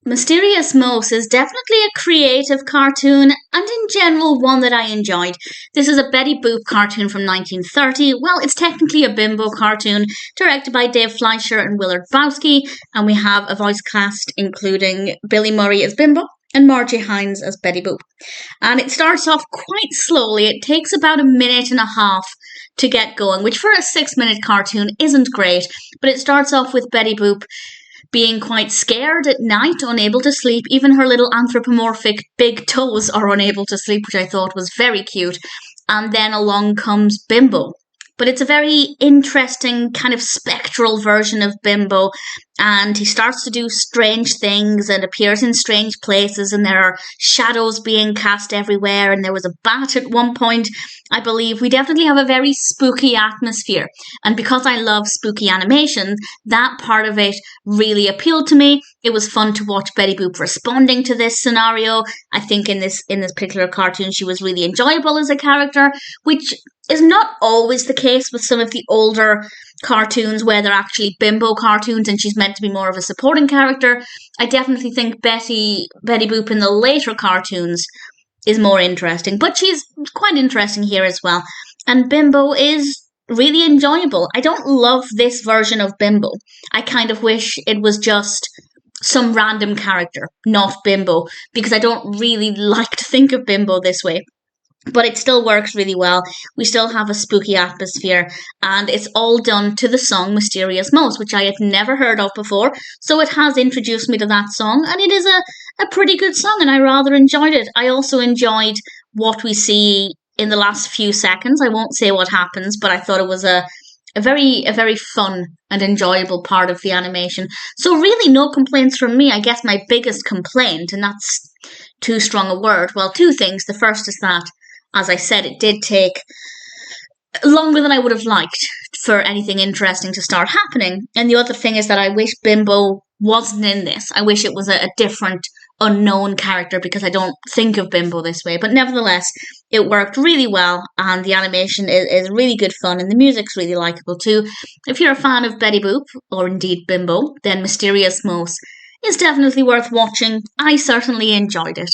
Mysterious Mose is definitely a creative cartoon and in general one that I enjoyed. This is a Betty Boop cartoon from 1930. Well, it's technically a Bimbo cartoon directed by Dave Fleischer and Willard Bowski, and we have a voice cast including Billy Murray as Bimbo and Margie Hines as Betty Boop. And it starts off quite slowly. It takes about a minute and a half to get going, which for a 6-minute cartoon isn't great, but it starts off with Betty Boop being quite scared at night, unable to sleep. Even her little anthropomorphic big toes are unable to sleep, which I thought was very cute. And then along comes Bimbo. But it's a very interesting kind of spectral version of Bimbo, and he starts to do strange things and appears in strange places, and there are shadows being cast everywhere, and there was a bat at one point, I believe. We definitely have a very spooky atmosphere, and because I love spooky animations, that part of it really appealed to me. It was fun to watch Betty Boop responding to this scenario. I think in this particular cartoon she was really enjoyable as a character, which is not always the case with some of the older cartoons where they're actually Bimbo cartoons and she's meant to be more of a supporting character. I definitely think Betty Boop in the later cartoons is more interesting, but she's quite interesting here as well. And Bimbo is really enjoyable. I don't love this version of Bimbo. I kind of wish it was just some random character, not Bimbo, because I don't really like to think of Bimbo this way. But it still works really well. We still have a spooky atmosphere, and it's all done to the song Mysterious Mose, which I had never heard of before. So it has introduced me to that song, and it is a pretty good song, and I rather enjoyed it. I also enjoyed what we see in the last few seconds. I won't say what happens, but I thought it was a very fun and enjoyable part of the animation. So really no complaints from me. I guess my biggest complaint, and that's too strong a word, well, two things. The first is that, as I said, it did take longer than I would have liked for anything interesting to start happening. And the other thing is that I wish Bimbo wasn't in this. I wish it was a different, unknown character, because I don't think of Bimbo this way. But nevertheless, it worked really well, and the animation is really good fun, and the music's really likeable too. If you're a fan of Betty Boop, or indeed Bimbo, then Mysterious Mose is definitely worth watching. I certainly enjoyed it.